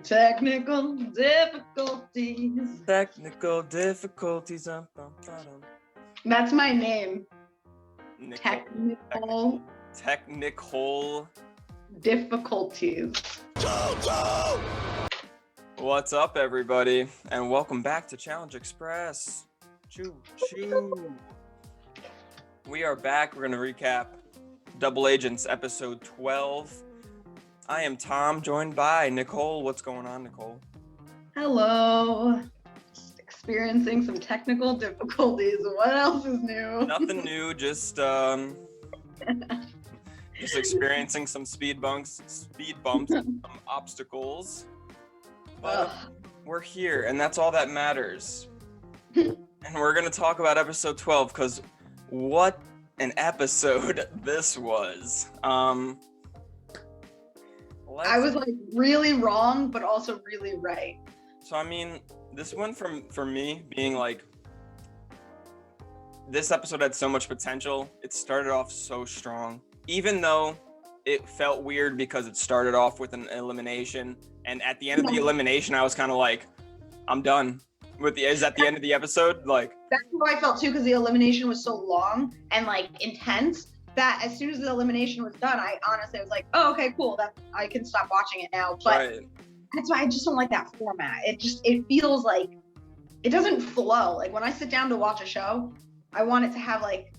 Technical difficulties. Technical difficulties. That's my name. Technical Difficulties. What's up, everybody? And welcome back to ChallengeXpress. Choo choo. We are back. We're going to recap Double Agents episode 12. I am Tom, joined by Nicole. What's going on, Nicole? Hello. Just experiencing some technical difficulties. What else is new? Nothing new, just experiencing some speed bumps, some obstacles. But we're here, and that's all that matters. And we're going to talk about episode 12, because what an episode this was. I was like really wrong, but also really right. So, I mean, this went for me being like, this episode had so much potential. It started off so strong, even though it felt weird because it started off with an elimination. And at the end of the elimination, I was kind of like, I'm done. Is that the end of the episode? Like, that's what I felt too, because the elimination was so long and like intense that as soon as the elimination was done, I honestly was like, oh, okay, cool. That I can stop watching it now. But right. That's why I just don't like that format. It feels like it doesn't flow. Like when I sit down to watch a show, I want it to have like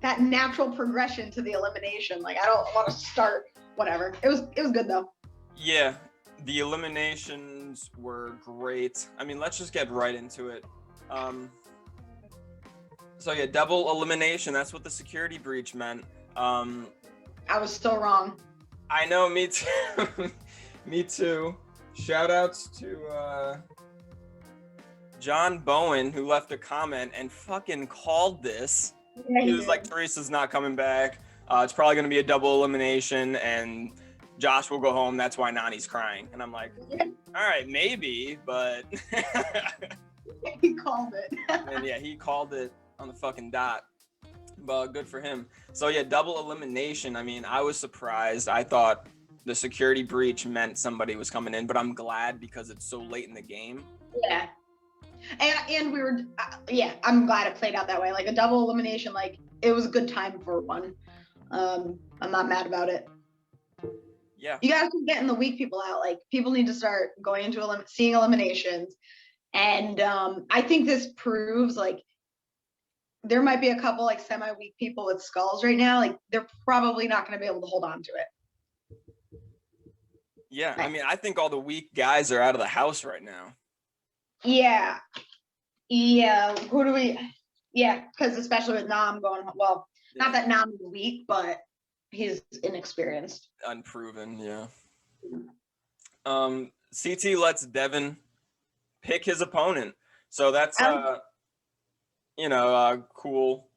that natural progression to the elimination. Like I don't want to start whatever. It was good though. Yeah, the eliminations were great. I mean, let's just get right into it. So yeah, double elimination. That's what the security breach meant. I was still wrong. I know, me too. Me too. Shout outs to John Bowen, who left a comment and fucking called this. Yeah, he was like, Teresa's not coming back. It's probably going to be a double elimination and Josh will go home. That's why Nani's crying. And I'm like, all right, maybe, but. He called it. And yeah, he called it on the fucking dot. But good for him. So yeah, double elimination. I mean, I was surprised. I thought the security breach meant somebody was coming in, but I'm glad because it's so late in the game. Yeah. And we were, I'm glad it played out that way. Like a double elimination, like it was a good time for one. I'm not mad about it. Yeah. You gotta keep getting the weak people out. Like people need to start going into seeing eliminations. And I think this proves like there might be a couple like semi-weak people with skulls right now. Like they're probably not gonna be able to hold on to it. Yeah, I mean, I think all the weak guys are out of the house right now. Yeah. Who do we? Yeah, because especially with Nam going. Well, not that Nam is weak, but he's inexperienced, unproven. Yeah. CT lets Devin pick his opponent, so that's cool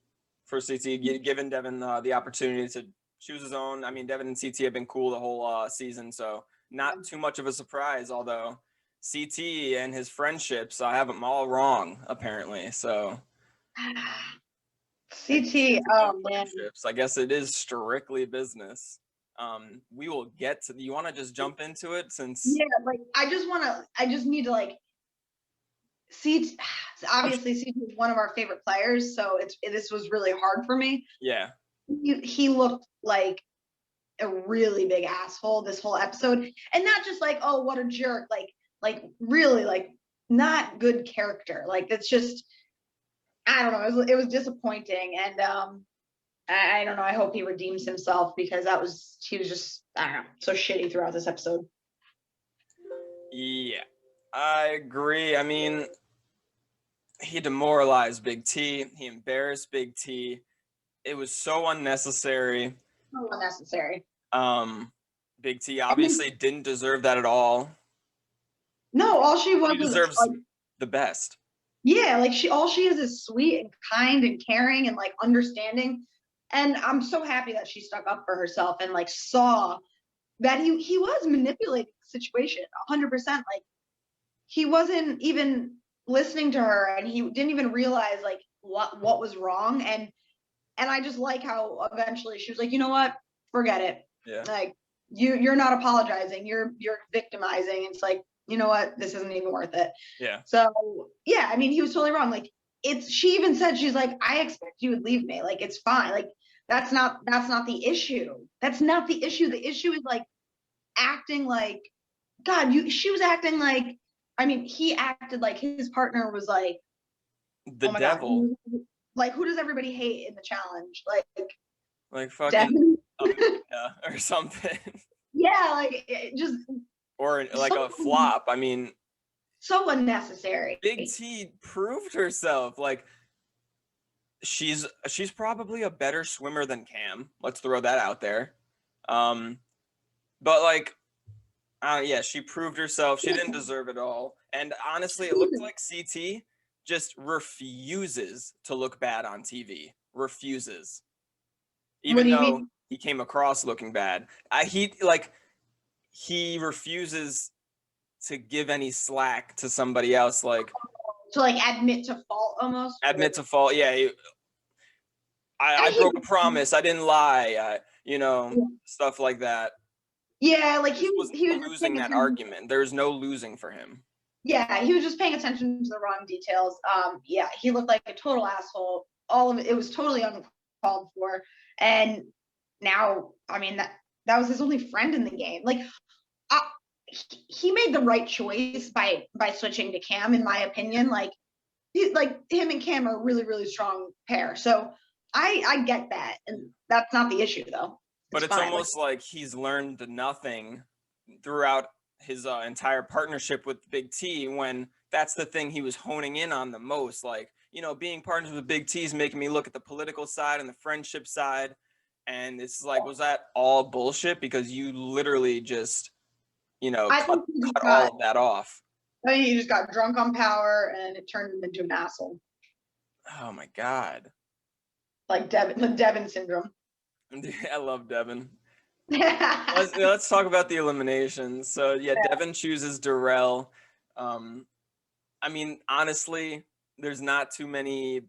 for CT, giving Devin the opportunity to choose his own. I mean, Devin and CT have been cool the whole season, so not too much of a surprise, although CT and his friendships, I have them all wrong, apparently, so. CT, oh man. I guess it is strictly business. We will get to, you want to just jump into it since. Yeah, like, I just need to like, CT, obviously CT is one of our favorite players, so this was really hard for me. Yeah. He looked like a really big asshole this whole episode, and not just like, oh, what a jerk, like really like not good character. Like it's just, I don't know, it was disappointing, and I don't know, I hope he redeems himself, because he was just, I don't know, so shitty throughout this episode. Yeah, I agree. I mean, he demoralized Big T, he embarrassed Big T. It was so unnecessary. So unnecessary. Big T obviously didn't deserve that at all. No, all she was deserves like, the best. Yeah, like all she is sweet and kind and caring and like understanding. And I'm so happy that she stuck up for herself and like saw that he was manipulating the situation 100%. Like he wasn't even listening to her, and he didn't even realize like what was wrong. And I just like how eventually she was like, you know what, forget it. Yeah. Like you're not apologizing. You're victimizing. It's like, you know what? This isn't even worth it. Yeah. So yeah, I mean, he was totally wrong. Like she even said, she's like, I expect you would leave me. Like, it's fine. Like, that's not the issue. That's not the issue. The issue is like acting like, God, she was acting like, I mean, he acted like his partner was like, The oh my devil. God, like, who does everybody hate in the challenge? Like fucking Devin? America or something. Yeah, like just Or like so, a flop. I mean, so unnecessary. Big T proved herself. Like she's probably a better swimmer than Cam. Let's throw that out there. But like, yeah, she proved herself. She didn't deserve it all. And honestly, it looked like CT just refuses to look bad on TV. Refuses. What Even do you though mean? he came across looking bad. He refuses to give any slack to somebody else. Like, To like admit to fault almost. admit to fault. Yeah, I broke a promise. I didn't lie. Stuff like that. Yeah, like He was he was just losing paying that attention. argument. There's no losing for him. Yeah, he was just paying attention to the wrong details. Yeah, he looked like a total asshole. All of it was totally uncalled for. And now, I mean, that was his only friend in the game. Like, he made the right choice by switching to Cam, in my opinion. Like him and Cam are a really, really strong pair. So I get that, and that's not the issue though. But it's fine. almost like he's learned nothing throughout his entire partnership with Big T, when that's the thing he was honing in on the most. Like, being partners with Big T is making me look at the political side and the friendship side. And it's like, was that all bullshit? Because you literally just, cut all of that off. I think he just got drunk on power and it turned him into an asshole. Oh my God. Like Devin syndrome. I love Devin. Let's talk about the eliminations. So yeah, Devin chooses Darrell. I mean, honestly, there's not too many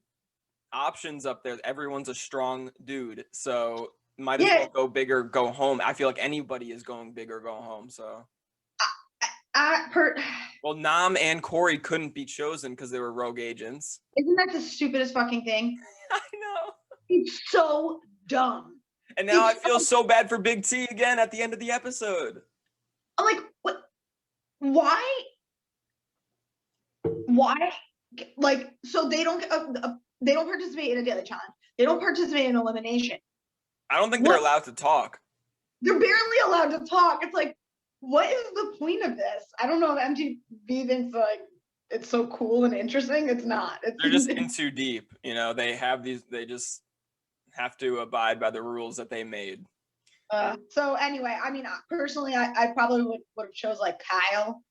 options up there. Everyone's a strong dude, so might as well go big or go home. I feel like anybody is going big or go home. So, well, Nam and Corey couldn't be chosen because they were rogue agents. Isn't that the stupidest fucking thing? I know. It's so dumb. And now I feel so bad for Big T again at the end of the episode. I'm like, what? Why? Like, so they don't participate in a daily challenge. They don't participate in elimination. I don't think they're allowed to talk. They're barely allowed to talk. It's like, what is the point of this? I don't know if MTV thinks like it's so cool and interesting. It's not. They're just in too deep. They have these. They just have to abide by the rules that they made. So anyway, I mean, personally, I probably would have chose like Kyle.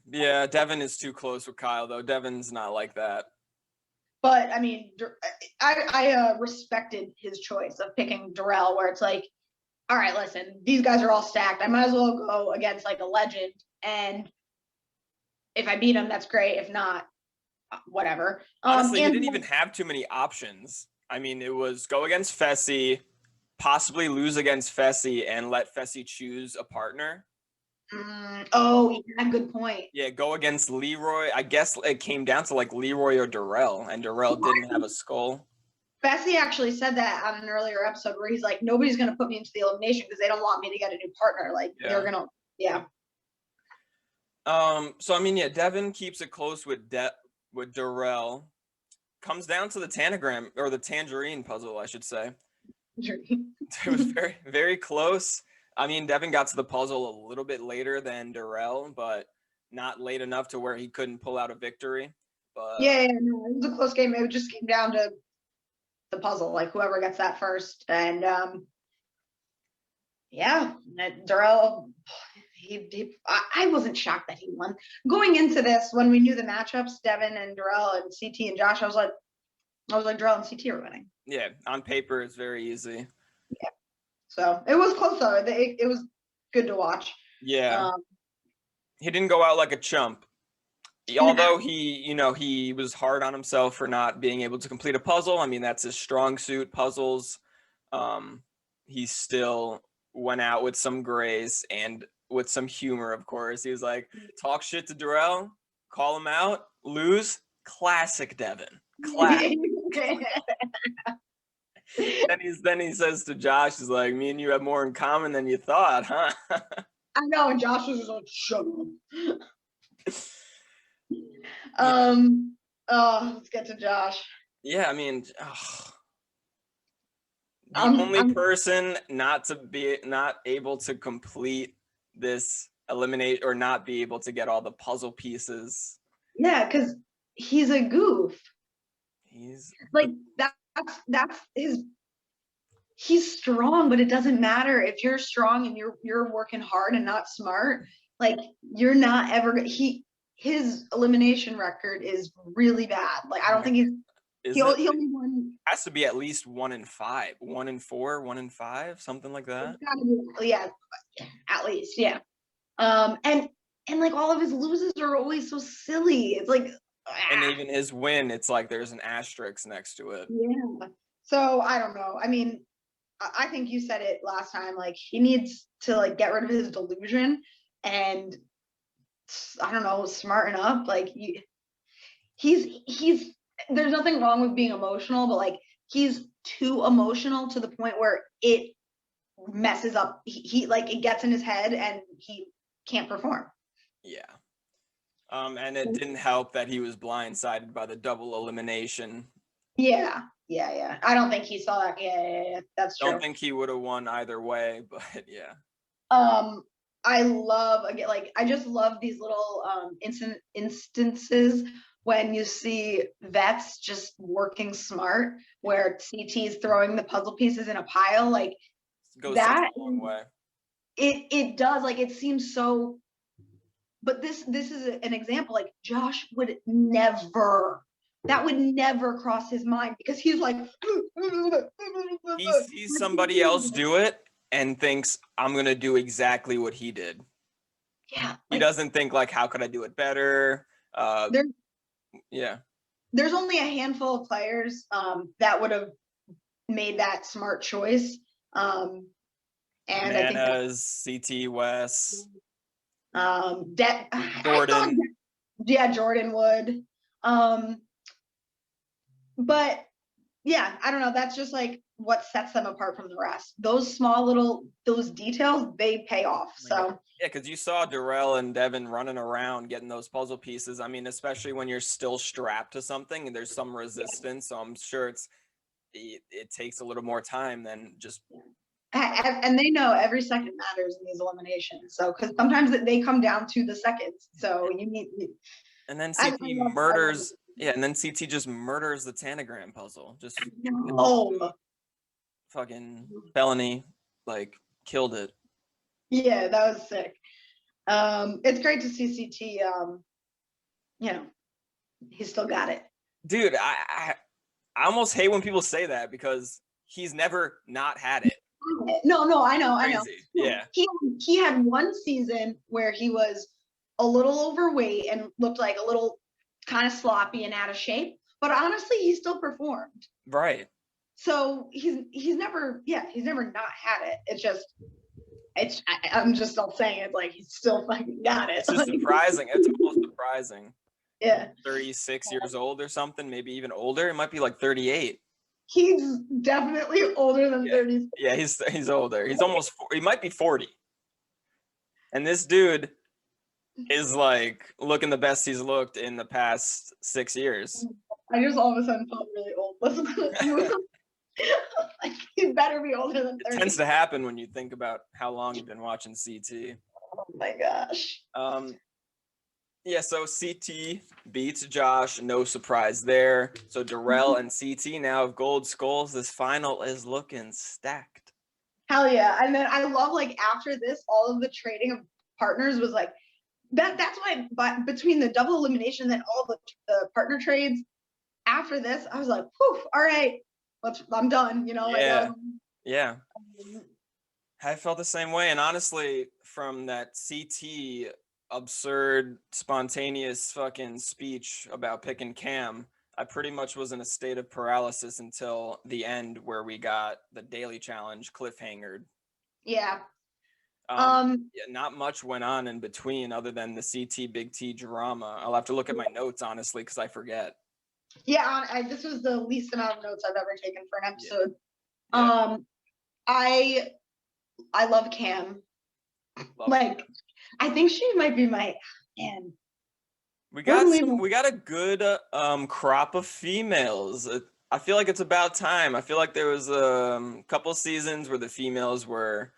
Yeah, Devin is too close with Kyle, though. Devin's not like that. But I mean, I respected his choice of picking Darrell, where it's like, all right, listen, these guys are all stacked. I might as well go against like a legend, and if I beat him, that's great. If not, whatever. Honestly, he didn't even have too many options. I mean, it was go against Fessy, possibly lose against Fessy, and let Fessy choose a partner. Oh, yeah, good point. Yeah, go against Leroy. I guess it came down to like Leroy or Darrell, and Darrell didn't have a skull. Fessy actually said that on an earlier episode where he's like, nobody's going to put me into the elimination because they don't want me to get a new partner. Like, they're going to, yeah. So, I mean, yeah, Devin keeps it close with Darrell. Comes down to the tanagram, or the tangerine puzzle, I should say. It was very, very close. I mean, Devin got to the puzzle a little bit later than Darrell, but not late enough to where he couldn't pull out a victory. But yeah, no, it was a close game. It just came down to the puzzle, like whoever gets that first. And yeah, Darrell, I wasn't shocked that he won. Going into this, when we knew the matchups, Devin and Darrell and CT and Josh, I was like Darrell and CT are winning. Yeah, on paper it's very easy. Yeah, so it was close though. It was good to watch. Yeah, he didn't go out like a chump. Although he was hard on himself for not being able to complete a puzzle. I mean, that's his strong suit, puzzles. He still went out with some grace and with some humor, of course. He was like, talk shit to Darrell, call him out, lose. Classic Devin. Classic. Then he says to Josh, he's like, me and you have more in common than you thought, huh? I know, and Josh was just like, shut up. Let's get to Josh. Yeah, I mean, the only person not able to complete this eliminate or not be able to get all the puzzle pieces. Yeah, because he's a goof. He's like that's his. He's strong, but it doesn't matter if you're strong and you're working hard and not smart. Like you're not ever. His elimination record is really bad. Like I don't think he only won. Has to be at least 1 in 5, 1 in 4, 1 in 5, something like that. It's gotta be, yeah, at least, yeah. And like all of his loses are always so silly. It's like, and even his win, it's like there's an asterisk next to it. Yeah. So I don't know. I mean, I think you said it last time. Like he needs to like get rid of his delusion and I don't know, smarten up. Like he's there's nothing wrong with being emotional, but like he's too emotional to the point where it messes up. He like it gets in his head and he can't perform. Yeah. And it didn't help that he was blindsided by the double elimination. Yeah. I don't think he saw that. Yeah, that's true. Don't think he would have won either way, but yeah. I love, again, like I just love these little instances when you see vets just working smart, where CT is throwing the puzzle pieces in a pile, like goes that. a long way. It does, like it seems so. But this is an example. Like Josh would never. That would never cross his mind because he's like. He sees somebody else do it and thinks, I'm gonna do exactly what he did. Yeah. He doesn't think like, how could I do it better? Yeah. There's only a handful of players that would have made that smart choice. And Bananas, CT West. Jordan. Jordan would. But yeah, I don't know. That's just like what sets them apart from the rest. Those small those details, they pay off. So yeah, because you saw Darrell and Devin running around getting those puzzle pieces. I mean, especially when you're still strapped to something and there's some resistance. So I'm sure it takes a little more time than just. And they know every second matters in these eliminations. So because sometimes they come down to the seconds. So you need. And then CT murders. Yeah, and then CT just murders the Tanagram puzzle. Just fucking felony, like killed it. Yeah, that was sick. It's great to see CT. You know, he still got it. Dude, I almost hate when people say that because he's never not had it. No, I know. Yeah. He had one season where he was a little overweight and looked like a little kind of sloppy and out of shape, but honestly, he still performed. Right. So he's never not had it. It's just I'm just not saying it, like he's still fucking got it. It's just surprising. It's almost surprising. Yeah. 36 years old or something, maybe even older. It might be like 38. He's definitely older than 30. Yeah, he's older. He's almost he might be 40. And this dude is like looking the best he's looked in the past 6 years. I just all of a sudden felt really old. Like he better be older than 30. It tends to happen when you think about how long you've been watching CT. Oh my gosh. Yeah, so CT beats Josh, no surprise there. So Darrell and CT now have gold skulls. This final is looking stacked. Hell yeah. And then I love, like, after this, all of the trading of partners was like, that's why, but between the double elimination and all the partner trades, after this, I was like, whew, all right, I'm done, you know? Yeah, yeah. I felt the same way. And honestly, from that CT absurd, spontaneous fucking speech about picking Cam, I pretty much was in a state of paralysis until the end where we got the daily challenge cliffhangered. Yeah. Yeah, not much went on in between other than the CT Big T drama. I'll have to look at my notes honestly because I forget. Yeah, this was the least amount of notes I've ever taken for an episode. Yeah. I love Cam. Love Like, I think she might be my man. We got a good crop of females. I feel like it's about time. I feel like there was a couple seasons where the females were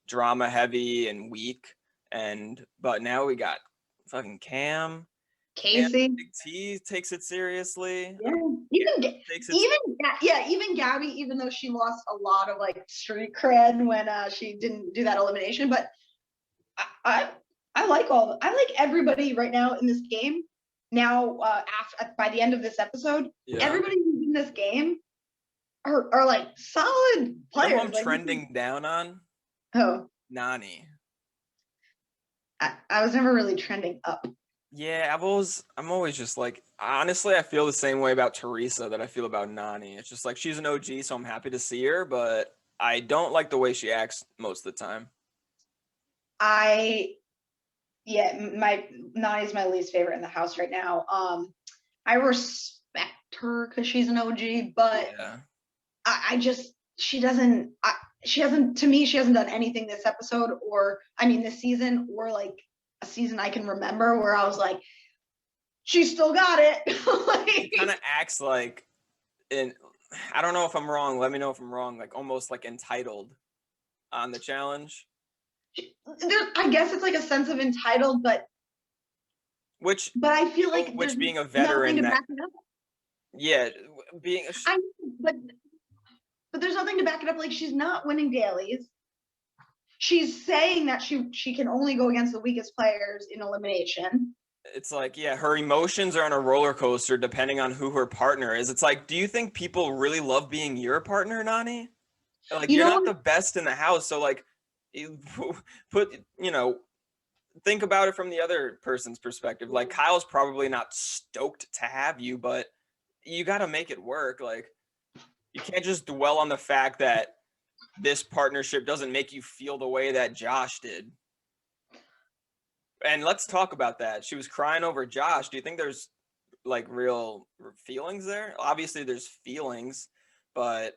drama heavy and weak, but now we got fucking Cam. Casey. Big T takes it seriously. Yeah. Even Gabby, even though she lost a lot of like street cred when she didn't do that elimination, but I like I like everybody right now in this game. Now, by the end of this episode, everybody who's in this game are like solid players. You know who I'm trending down on? Oh, Nani. I was never really trending up. Yeah, I'm always just like, honestly, I feel the same way about Teresa that I feel about Nani. It's just like she's an OG, so I'm happy to see her, but I don't like the way she acts most of the time. Nani's my least favorite in the house right now. I respect her because she's an OG, but she hasn't done anything this episode this season or like a season I can remember where I was like, she still got it. She kind of acts like, I don't know if I'm wrong. Let me know if I'm wrong. Like almost like entitled on the challenge. I guess it's like a sense of entitled, but I feel like being a veteran, but there's nothing to back it up. Like she's not winning dailies. She's saying that she can only go against the weakest players in elimination. It's like, her emotions are on a roller coaster depending on who her partner is. It's like, do you think people really love being your partner, Nani? Like, you're not the best in the house, so like, think about it from the other person's perspective. Like, Kyle's probably not stoked to have you, but you got to make it work. Like, you can't just dwell on the fact that this partnership doesn't make you feel the way that Josh did. And let's talk about that. She was crying over Josh. Do you think there's like real feelings there? Obviously there's feelings, but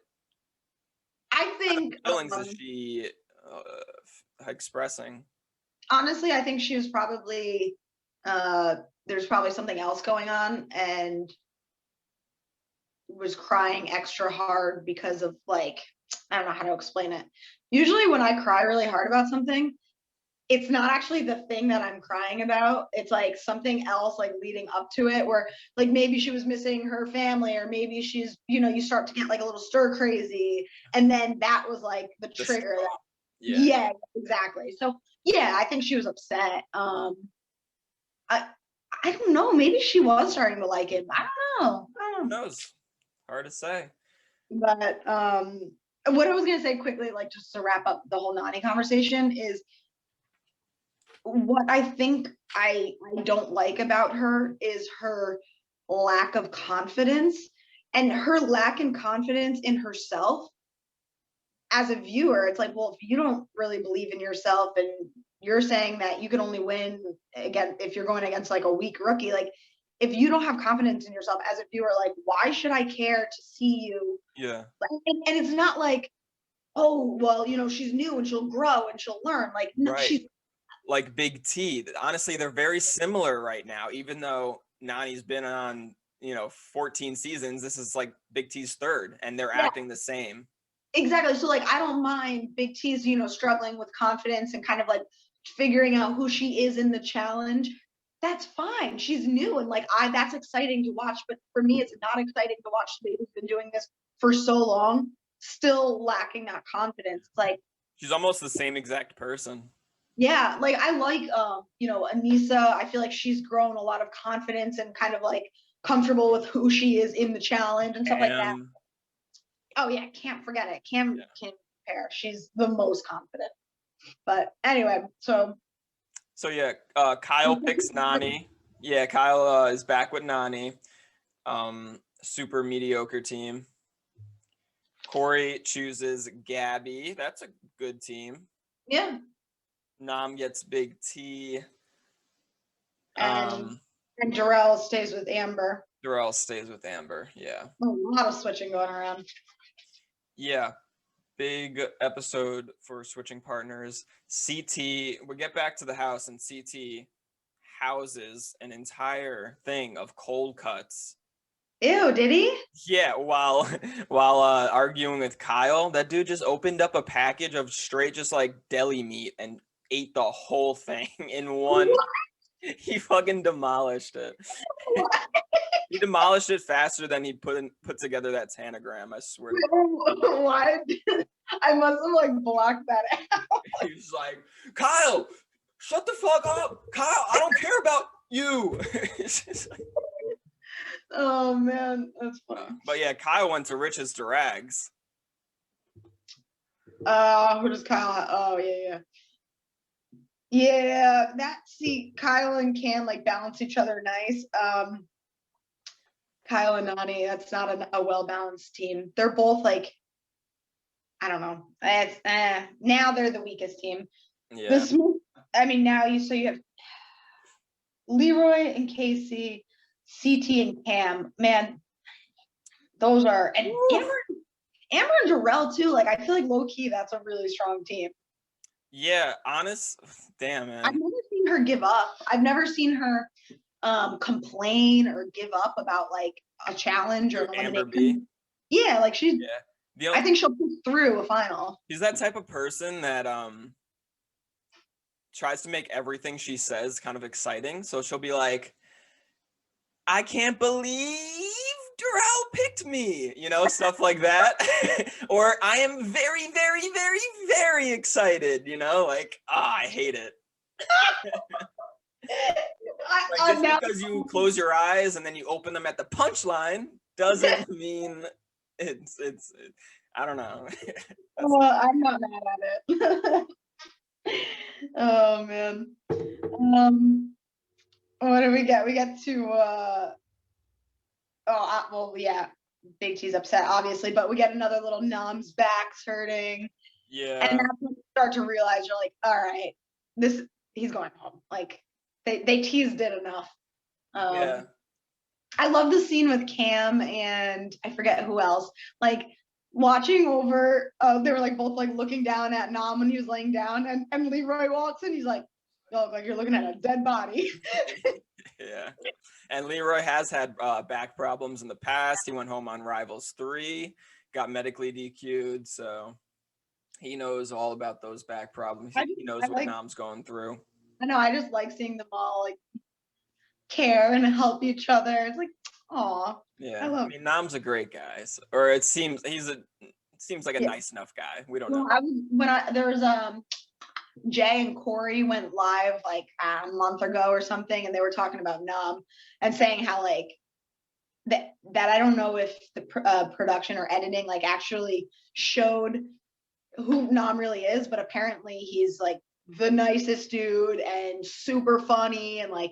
I think what feelings is she expressing? Honestly, I think she was probably there's probably something else going on and was crying extra hard because of like, I don't know how to explain it. Usually when I cry really hard about something, it's not actually the thing that I'm crying about. It's like something else like leading up to it where like maybe she was missing her family or maybe she's, you start to get like a little stir crazy. And then that was like the trigger. Yeah, exactly. So yeah, I think she was upset. I don't know. Maybe she was starting to like him. I don't know. Who knows? Hard to say. But what I was gonna say quickly, like just to wrap up the whole Nani conversation, is what I think I don't like about her is her lack of confidence and her lack in confidence in herself. As a viewer, it's like, well, if you don't really believe in yourself and you're saying that you can only win again if you're going against like a weak rookie, like if you don't have confidence in yourself as a viewer, like why should I care to see you? Yeah. And it's not like, oh well, she's new and she'll grow and she'll learn. Like no, she's like Big T. Honestly, they're very similar right now, even though Nani's been on 14 seasons. This is like Big T's third and they're acting the same. Exactly. So like I don't mind Big T's, struggling with confidence and kind of like figuring out who she is in the challenge. That's fine. She's new and like that's exciting to watch. But for me, it's not exciting to watch somebody who's been doing this for so long, still lacking that confidence. Like she's almost the same exact person. Yeah, like I like Anissa. I feel like she's grown a lot of confidence and kind of like comfortable with who she is in the challenge and stuff like that. Oh yeah, can't forget it. Can't compare. She's the most confident. But anyway, so yeah, Kyle picks Nani. Yeah, Kyle is back with Nani. Super mediocre team. Corey chooses Gabby. That's a good team. Yeah. Nam gets big T. And Darrell stays with Amber. Darrell stays with Amber. Yeah. A lot of switching going around. Yeah. Big episode for switching partners. CT, we get back to the house and CT houses an entire thing of cold cuts. Ew, did he? Yeah, while arguing with Kyle, that dude just opened up a package of straight just like deli meat and ate the whole thing in one. He fucking demolished it. He demolished it faster than he put together that tanagram. I swear to God. Why? I must have like blocked that out. He was like, Kyle, shut the fuck up. Kyle, I don't care about you. Oh man, that's funny. But yeah, Kyle went to riches to rags. Who does Kyle have? Oh yeah. Yeah, Kyle and Cam like balance each other nice. Kyle and Nani, that's not a well-balanced team. They're both like, I don't know. Now they're the weakest team. Yeah. Now you have Leroy and Casey, CT and Cam. Man, those are, and Amber and Darrell too. Like I feel like low key, that's a really strong team. Yeah, damn man. I've never seen her give up. I've never seen her complain or give up about like a challenge or Amber B. Yeah, like she's. Yeah. I think she'll push through a final. She's that type of person that tries to make everything she says kind of exciting. So she'll be like, I can't believe Darrell picked me, stuff like that. Or I am very, very, very, very excited, I hate it. Just because you close your eyes and then you open them at the punchline doesn't mean it's I don't know. Well, I'm not mad at it. Oh man. What do we get? We get to Big T's upset obviously, but we get another little Nam's back's hurting. Yeah. And that's when you start to realize you're like, all right, he's going home. Like they teased it enough. Yeah. I love the scene with Cam and I forget who else. Like watching over, they were like both like looking down at Nam when he was laying down, and Leroy walks in. He's like, "Oh, like you're looking at a dead body." Yeah, and Leroy has had back problems in the past. He went home on Rivals 3, got medically DQ'd, so he knows all about those back problems. He knows what Nam's going through. I know. I just like seeing them all like care and help each other. It's like, aw. Yeah, Nam's a great guy, or it seems like a nice enough guy. We don't know. There was Jay and Corey went live like a month ago or something, and they were talking about Nam and saying how like that I don't know if the production or editing like actually showed who Nam really is, but apparently he's like the nicest dude and super funny, and like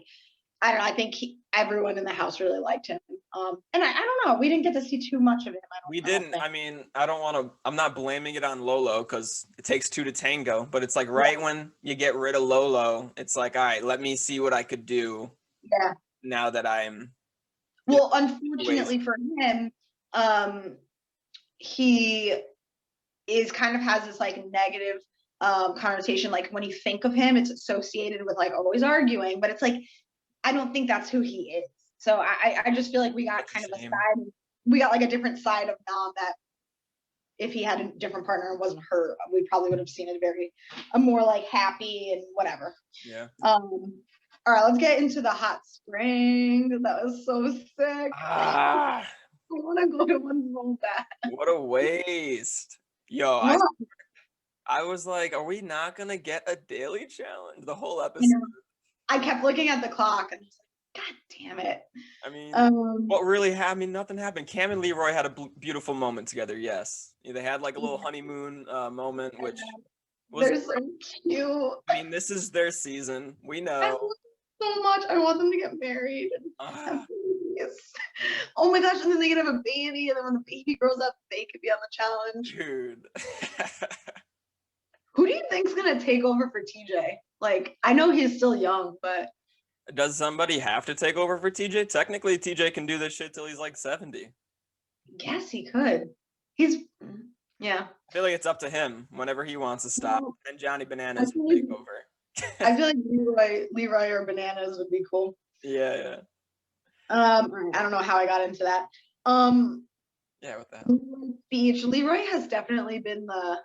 I don't know. I think everyone in the house really liked him. And I don't know. We didn't get to see too much of him. We didn't. I mean, I'm not blaming it on Lolo because it takes two to tango. But it's like when you get rid of Lolo, it's like, all right, let me see what I could do. Yeah. Now that I'm. Well, unfortunately for him, he is kind of has this like negative connotation. Like when you think of him, it's associated with like always arguing. But it's like, I don't think that's who he is. So I just feel like we got kind of a side. We got like a different side of Nam that if he had a different partner and wasn't her, we probably would have seen a more like happy and whatever. Yeah. All right, let's get into the hot spring. That was so sick. I want to go to one so bad. What a waste. Yo, I was like, are we not going to get a daily challenge the whole episode? I kept looking at the clock and I was like, God damn it. I mean, what really happened? Nothing happened. Cam and Leroy had a beautiful moment together, yes. They had like a little honeymoon moment, which was... They're so cute. I mean, this is their season. We know. I love them so much. I want them to get married. Oh my gosh, and then they can have a baby, and then when the baby grows up, they could be on the challenge. Dude. Who do you think's gonna take over for TJ? Like, I know he's still young, but Does somebody have to take over for TJ? Technically, TJ can do this shit till he's like 70. yes, he could. He's yeah. I feel like it's up to him whenever he wants to stop. Well, And Johnny I Bananas feel will take like, over. I feel like Leroy or Bananas would be cool. Yeah. I don't know how I got into that. Yeah, what the hell? Beach. Leroy has definitely been the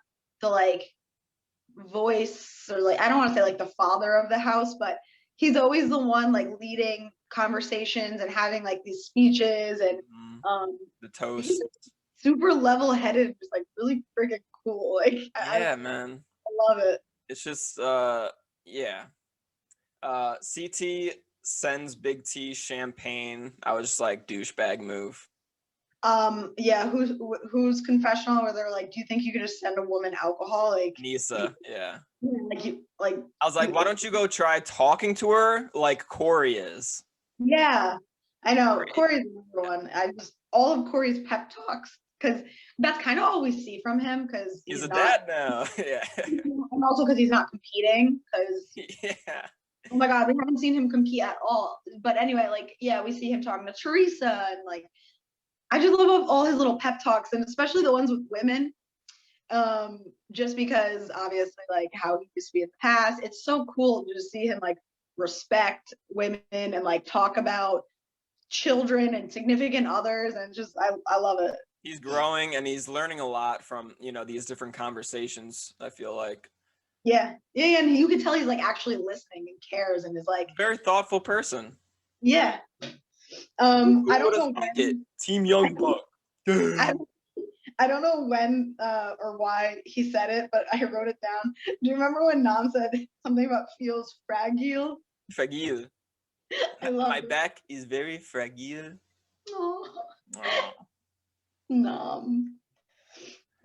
like voice, or like, I don't want to say like the father of the house, but he's always the one like leading conversations and having like these speeches, and The he's toast. super level-headed, just like really freaking cool. Like Yeah, man. I love it. It's just yeah. CT sends Big T champagne. I was just like, douchebag move. Yeah, whose confessional where they're like, do you think you could just send a woman alcohol? Like Nisa, yeah. like you like I was like, why don't you go try talking to her like Corey is? yeah, I know. Great. Corey's another one. I just all of Corey's pep talks, because that's kind of all we see from him, because He's a not, dad now. Yeah. and also because he's not competing, because Yeah. oh my god, we haven't seen him compete at all. But anyway, like yeah, we see him talking to Teresa, and like I just love all his little pep talks, and especially the ones with women. Just because obviously like how he used to be in the past, it's so cool to just see him like respect women and like talk about children and significant others, and just I love it. He's growing and he's learning a lot from, these different conversations, I feel like. Yeah, and you can tell he's like actually listening and cares, and is like Very thoughtful person. yeah. Who I would don't have know thunk it? when Team Young Buck. I, I don't know when or why he said it, but I wrote it down. Do you remember when Nam said something about feels fragile? Fragile. I love My it. back is very fragile. Oh, Oh. Nam.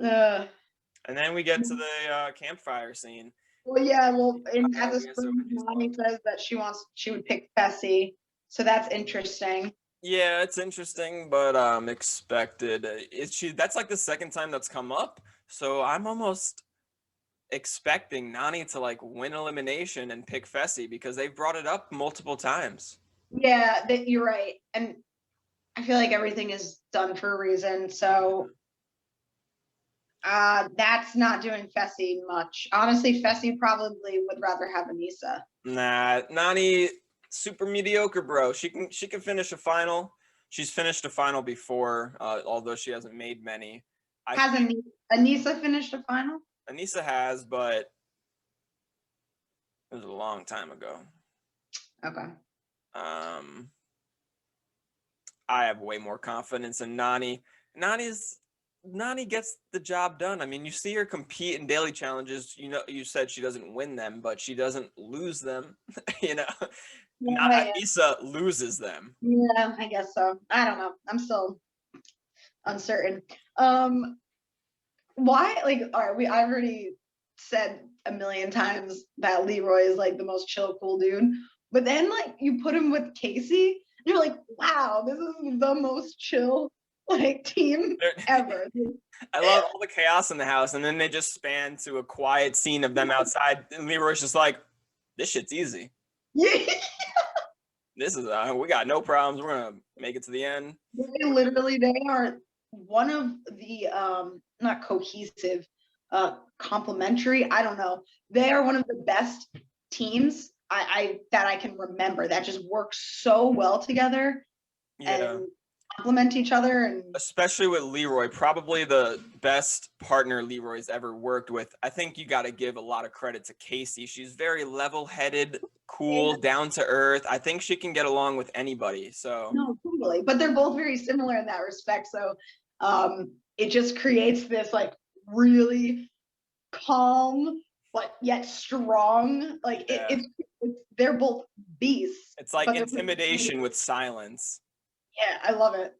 And then we get to the campfire scene. Well, yeah, well, in at the Against spring, Open's Nani dog. says that she would pick Fessy, so that's interesting. Yeah, it's interesting, but expected. That's like the second time that's come up. So I'm almost expecting Nani to like win elimination and pick Fessy because they've brought it up multiple times. Yeah, that you're right, and I feel like everything is done for a reason. So that's not doing Fessy much. Honestly, Fessy probably would rather have Anissa. Nah, Nani, super mediocre, bro. She can finish a final. She's finished a final before, although she hasn't made many. Has Anissa finished a final? Anissa has, but it was a long time ago. Okay. I have way more confidence in Nani. Nani gets the job done. I mean, you see her compete in daily challenges. You said she doesn't win them, but she doesn't lose them. Yeah, Anissa loses them. yeah, I guess so. I don't know. I'm still uncertain. Why? Like, all right, I've already said a million times that Leroy is like the most chill, cool dude. But then like you put him with Casey, and you're like, wow, this is the most chill like team ever. I love all the chaos in the house, and then they just span to a quiet scene of them outside, and Leroy's just like, "This shit's easy. Yeah. This is we got no problems. We're gonna make it to the end." They are one of the not cohesive, complementary. I don't know. They are one of the best teams I that I can remember that just work so well together Yeah. and complement each other. And Especially with Leroy, probably the best partner Leroy's ever worked with. I think you got to give a lot of credit to Casey. She's very level-headed, cool, down to earth. I think she can get along with anybody. So no, totally. But they're both very similar in that respect. So it just creates this like really calm but yet strong. Like yeah. it's they're both beasts. It's like intimidation with silence. Yeah, I love it.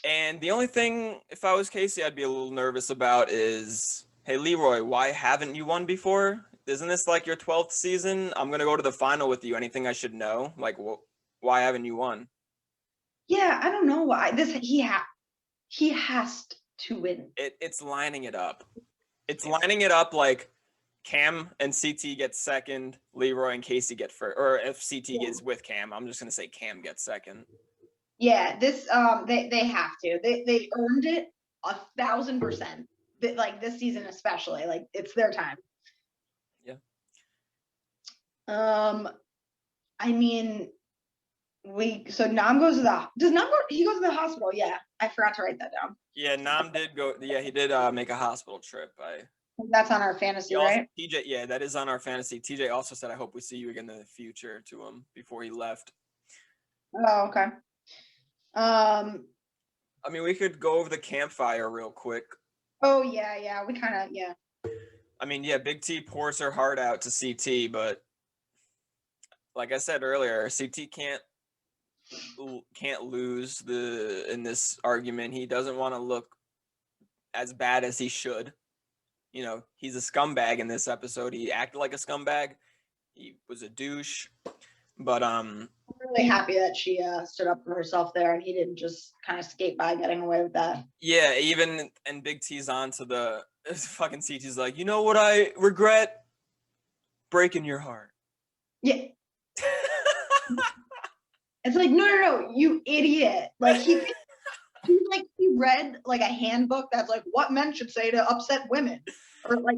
And the only thing, if I was Casey, I'd be a little nervous about is, hey, Leroy, why haven't you won before? Isn't this like your 12th season? I'm going to go to the final with you. Anything I should know? Like, why haven't you won? Yeah, I don't know why he has to win. It's lining it up. It's lining it up like Cam and CT get second, Leroy and Casey get first. Or if CT is with Cam, I'm just gonna say Cam gets second. Yeah, this they have to. They earned it 1,000%. Like this season especially, like it's their time. Yeah. I mean, so Nam goes to he goes to the hospital? Yeah, I forgot to write that down. Yeah, Nam did go. Yeah, he did make a hospital trip. That's on our fantasy, right? TJ, yeah, that is on our fantasy. TJ also said, "I hope we see you again in the future" to him before he left. Oh, okay. I mean, we could go over the campfire real quick. Oh yeah, we kind of yeah. I mean, yeah, Big T pours her heart out to CT, but like I said earlier, CT can't lose in this argument. He doesn't want to look as bad as he should. You know, he's a scumbag in this episode. He acted like a scumbag. He was a douche. But I'm really happy that she stood up for herself there and he didn't just kind of skate by getting away with that. Yeah, even and Big T's on to the fucking CT's like, you know what I regret? Breaking your heart. Yeah. It's like, no, you idiot. Like he read like a handbook that's like what men should say to upset women, or like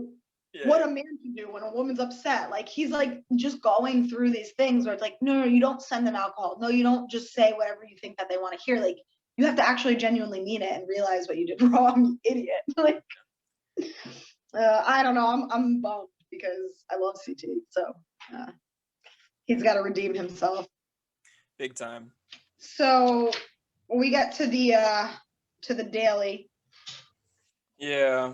what a man should do when a woman's upset. Like he's like just going through these things where it's like, no, you don't send them alcohol. No, you don't just say whatever you think that they want to hear. Like you have to actually genuinely mean it and realize what you did wrong, you idiot. Like I don't know. I'm bummed because I love CT. So he's got to redeem himself. Big time. So we get to the daily. Yeah.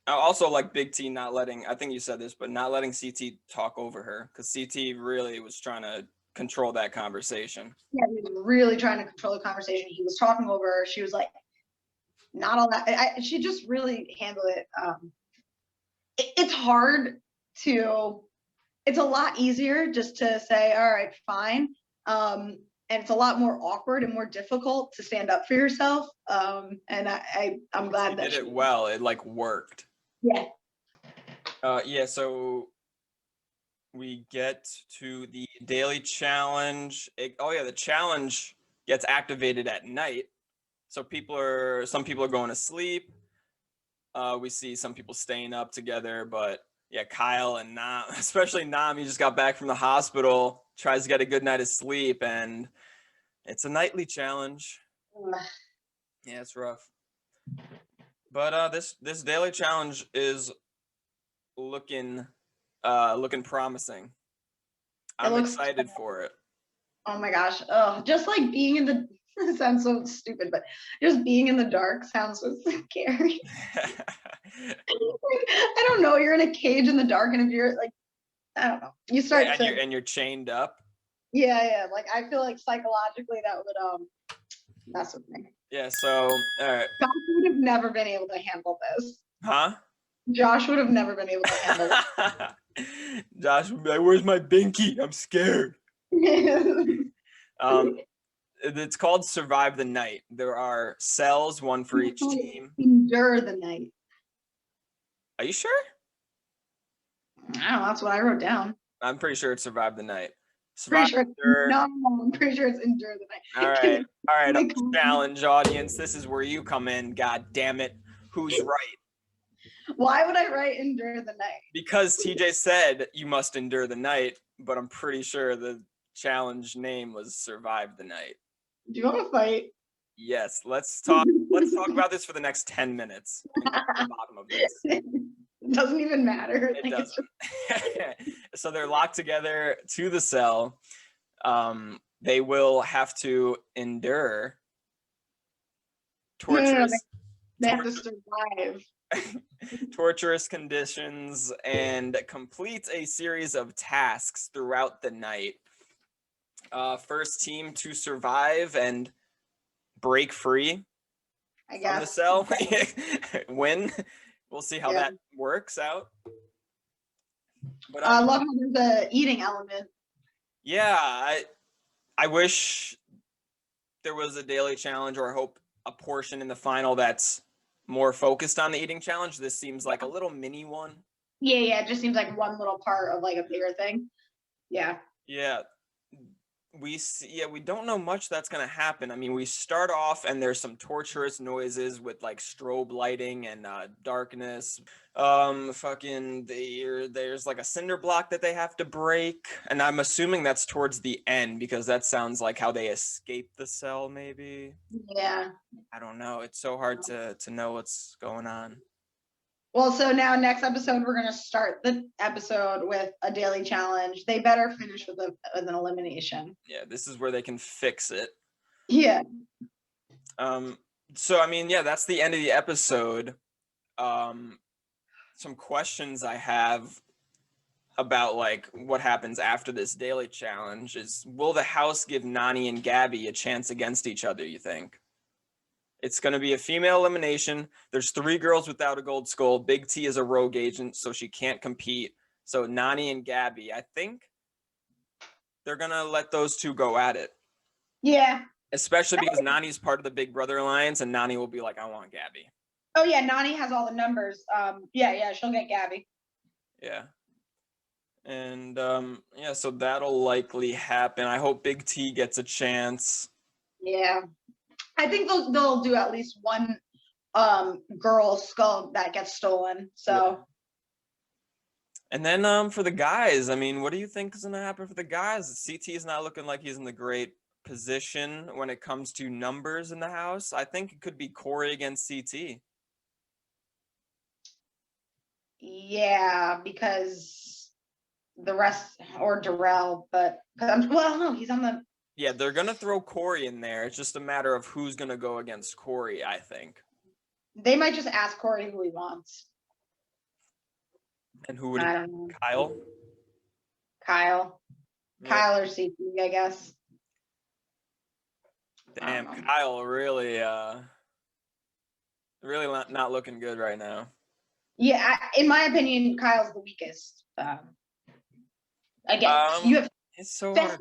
I also like Big T not letting, I think you said this, but not letting CT talk over her, because CT really was trying to control that conversation. Yeah, he was really trying to control the conversation. He was talking over her. She was like, not all that. She just really handled it. It's hard to, it's a lot easier just to say, all right, fine. And it's a lot more awkward and more difficult to stand up for yourself. And I'm glad that she did it well. It like worked. Yeah. Yeah, so we get to the daily challenge. The challenge gets activated at night. So some people are going to sleep. We see some people staying up together, but yeah, Kyle and Nam, especially Nam, he just got back from the hospital, tries to get a good night of sleep, and it's a nightly challenge. Yeah, it's rough. But this daily challenge is looking promising. I'm excited for it. Oh my gosh. Oh, just like being in the it sounds so stupid, but just being in the dark sounds so scary. I don't know. You're in a cage in the dark, and if you're like, I don't know, you start and you're chained up. Yeah. Like I feel like psychologically that would mess with me. Yeah. So all right. Josh would have never been able to handle this. Huh? Josh would have never been able to handle it. Josh would be like, "Where's my binky? I'm scared." It's called Survive the Night. There are cells, one for each team. Endure the night. Are you sure? I don't know. That's what I wrote down. I'm pretty sure it's Survive the Night. I'm pretty sure it's Endure the Night. All right. Challenge audience. This is where you come in. God damn it. Who's right? Why would I write Endure the Night? Because TJ said you must endure the night, but I'm pretty sure the challenge name was Survive the Night. Do you want to fight? Yes, let's talk about this for the next 10 minutes. The bottom of this. It doesn't even matter. It doesn't. So they're locked together to the cell. They will have to endure torturous. They have to survive. Torturous conditions and complete a series of tasks throughout the night. First team to survive and break free from the cell win. We'll see how that works out. But I love how there's a eating element. Yeah, I wish there was a daily challenge, or I hope a portion in the final that's more focused on the eating challenge. This seems like a little mini one. Yeah, it just seems like one little part of like a bigger thing. Yeah. Yeah. We don't know much that's going to happen. I mean, we start off and there's some torturous noises with like strobe lighting and darkness. There's like a cinder block that they have to break, and I'm assuming that's towards the end because that sounds like how they escape the cell, maybe. Yeah. I don't know. It's so hard to know what's going on. Well, so now next episode, we're going to start the episode with a daily challenge. They better finish with an elimination. Yeah, this is where they can fix it. Yeah. So, I mean, yeah, that's the end of the episode. Some questions I have about like what happens after this daily challenge is, will the house give Nani and Gabby a chance against each other, you think? It's going to be a female elimination. There's 3 girls without a gold skull. Big T is a rogue agent, so she can't compete. So Nani and Gabby, I think they're going to let those 2 go at it. Yeah. Especially because Nani's part of the Big Brother Alliance, and Nani will be like, I want Gabby. Oh, yeah, Nani has all the numbers. Yeah, she'll get Gabby. Yeah. And yeah, so that'll likely happen. I hope Big T gets a chance. Yeah. I think they'll do at least one girl skull that gets stolen. So yeah. And then for the guys, I mean, what do you think is gonna happen for the guys? CT is not looking like he's in the great position when it comes to numbers in the house. I think it could be Corey against CT. Yeah, because the rest, or Darrell, but no, he's on the. Yeah, they're gonna throw Corey in there. It's just a matter of who's gonna go against Corey, I think. They might just ask Corey who he wants. And who would I don't know. Kyle? Kyle. Yeah. Kyle or CT, I guess. Damn, Kyle really not looking good right now. Yeah, in my opinion, Kyle's the weakest. Again, you have it's so hard.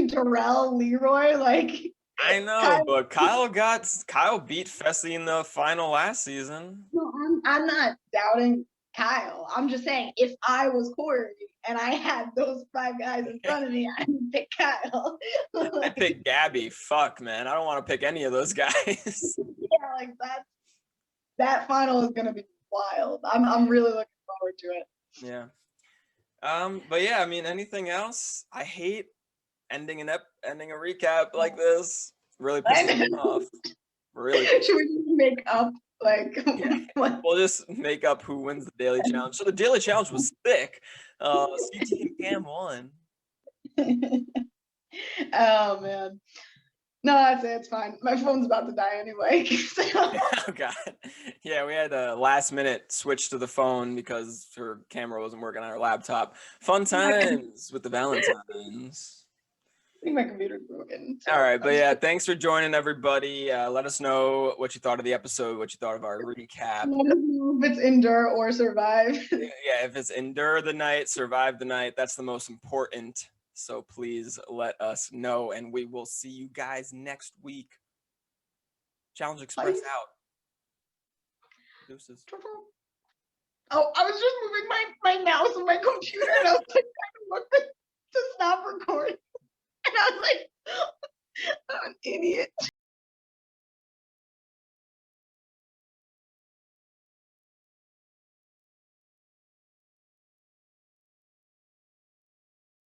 Darrell, Leroy, like. I know, but Kyle beat Fessy in the final last season. No, I'm not doubting Kyle. I'm just saying, if I was Corey and I had those 5 guys in front of me, I'd pick Kyle. I'd pick Gabby. Fuck, man, I don't want to pick any of those guys. Yeah, like that final is gonna be wild. I'm really looking forward to it. Yeah. But yeah, I mean, anything else? I hate ending a recap like this. Really pisses me off. Really. Should we just make up like? Yeah. We'll just make up who wins the daily challenge. So the daily challenge was thick. CT and Cam won. Oh man. No, that's it. It's fine. My phone's about to die anyway. So. Oh God. Yeah, we had a last minute switch to the phone because her camera wasn't working on her laptop. Fun times with the Valentines. I think my computer's broken. So. All right, but yeah, thanks for joining, everybody. Let us know what you thought of the episode, what you thought of our recap. Let us know if it's endure or survive. Yeah, if it's endure the night, survive the night, that's the most important. So please let us know, and we will see you guys next week. ChallengeXpress out. Deuces. Oh, I was just moving my mouse on my computer, and I was like trying to look to stop recording. And I was like, I'm an idiot.